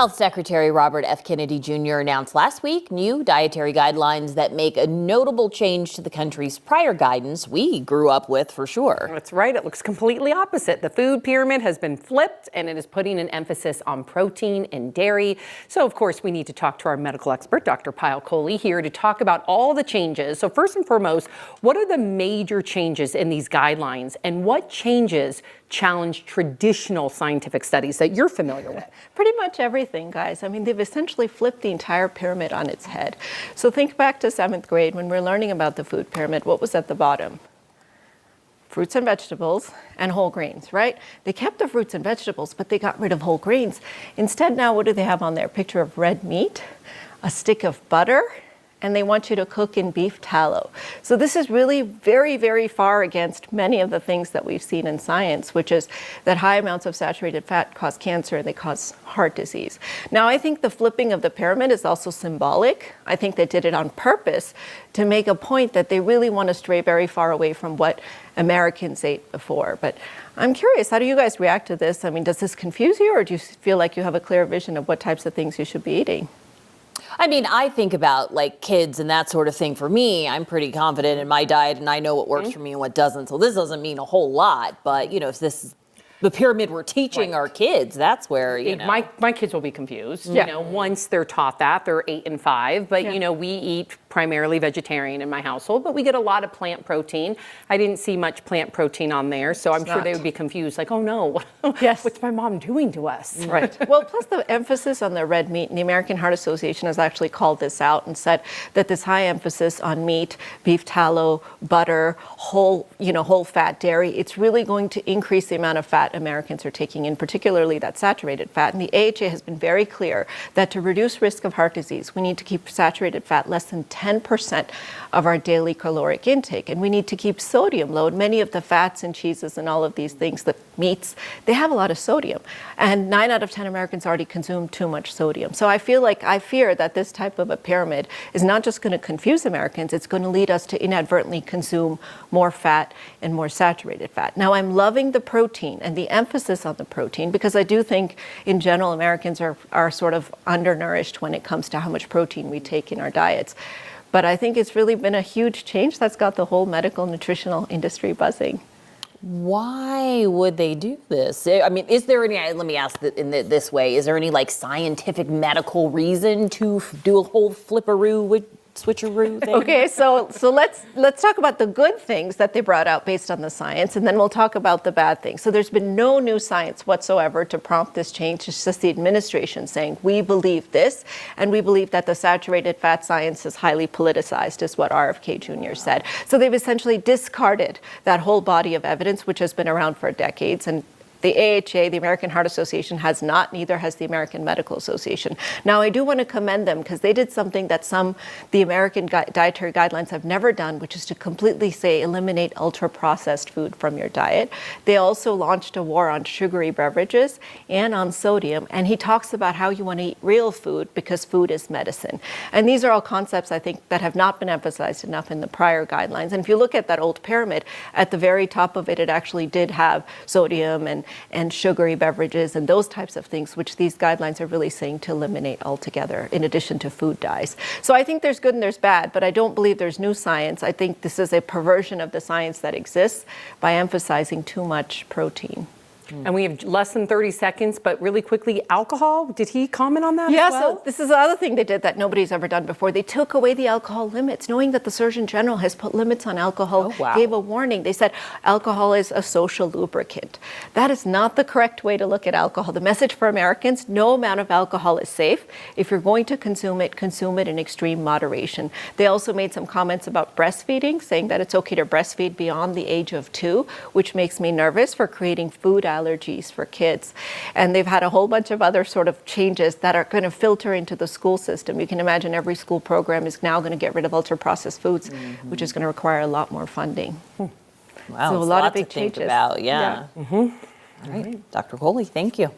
Health Secretary Robert F. Kennedy Jr. announced last week new dietary guidelines that make a notable change to the country's prior guidance we grew up with for sure. That's right. It looks completely opposite. The food pyramid has been flipped and it is putting an emphasis on protein and dairy. So, of course, we need to talk to our medical expert, Dr. Payal Kohli, here to talk about all the changes. So first and foremost, what are the major changes in these guidelines and what changes challenge traditional scientific studies that you're familiar with? Pretty much everything, guys. I mean, they've essentially flipped the entire pyramid on its head. So think back to 7th grade when we're learning about the food pyramid. What was at the bottom? Fruits and vegetables and whole grains, right? They kept the fruits and vegetables, but they got rid of whole grains. Instead, now what do they have on there? A picture of red meat, a stick of butter, and they want you to cook in beef tallow. So this is really very, very far against many of the things that we've seen in science, which is that high amounts of saturated fat cause cancer and they cause heart disease. Now, I think the flipping of the pyramid is also symbolic. I think they did it on purpose to make a point that they really want to stray very far away from what Americans ate before. But I'm curious, how do you guys react to this? I mean, does this confuse you, or do you feel like you have a clear vision of what types of things you should be eating? I mean, I think about like kids and that sort of thing. For me, I'm pretty confident in my diet and I know what works for me and what doesn't. So this doesn't mean a whole lot, but if this is the pyramid we're teaching our kids, that's where, My kids will be confused, once they're taught that. They're 8 and 5, but we eat primarily vegetarian in my household, but we get a lot of plant protein. I didn't see much plant protein on there, so I'm sure they would be confused, like, oh no, what's my mom doing to us? Right. Well, plus the emphasis on the red meat, and the American Heart Association has actually called this out and said that this high emphasis on meat, beef tallow, butter, whole fat dairy, it's really going to increase the amount of fat Americans are taking in, particularly that saturated fat. And the AHA has been very clear that to reduce risk of heart disease, we need to keep saturated fat less than 10% of our daily caloric intake. And we need to keep sodium low. Many of the fats and cheeses and all of these things, the meats, they have a lot of sodium. And 9 out of 10 Americans already consume too much sodium. So I fear that this type of a pyramid is not just going to confuse Americans, it's going to lead us to inadvertently consume more fat and more saturated fat. Now, I'm loving the protein and the emphasis on the protein because I do think in general Americans are sort of undernourished when it comes to how much protein we take in our diets. But I think it's really been a huge change that's got the whole medical nutritional industry buzzing. Why would they do this? I mean, is there any, let me ask this way, is there any like scientific medical reason to do a whole flipperoo switcheroo thing? Okay, so let's talk about the good things that they brought out based on the science, and then we'll talk about the bad things. So there's been no new science whatsoever to prompt this change. It's just the administration saying, we believe this, and we believe that the saturated fat science is highly politicized, is what RFK Jr. said. So they've essentially discarded that whole body of evidence, which has been around for decades, and the AHA, the American Heart Association, has not, neither has the American Medical Association. Now, I do want to commend them because they did something that the American dietary guidelines have never done, which is to completely say eliminate ultra-processed food from your diet. They also launched a war on sugary beverages and on sodium, and he talks about how you want to eat real food because food is medicine. And these are all concepts, I think, that have not been emphasized enough in the prior guidelines. And if you look at that old pyramid, at the very top of it, it actually did have sodium and sugary beverages and those types of things, which these guidelines are really saying to eliminate altogether, in addition to food dyes. So I think there's good and there's bad, but I don't believe there's new science. I think this is a perversion of the science that exists by emphasizing too much protein. And we have less than 30 seconds, but really quickly, alcohol, did he comment on that as well? So this is the other thing they did that nobody's ever done before. They took away the alcohol limits, knowing that the Surgeon General has put limits on alcohol, gave a warning. They said alcohol is a social lubricant. That is not the correct way to look at alcohol. The message for Americans, no amount of alcohol is safe. If you're going to consume it in extreme moderation. They also made some comments about breastfeeding, saying that it's okay to breastfeed beyond the age of 2, which makes me nervous for creating food allergies for kids. And they've had a whole bunch of other sort of changes that are going to filter into the school system. You can imagine every school program is now going to get rid of ultra-processed foods, which is going to require a lot more funding. Wow, so a lot of big changes. Think about, All right, Dr. Kohli, thank you.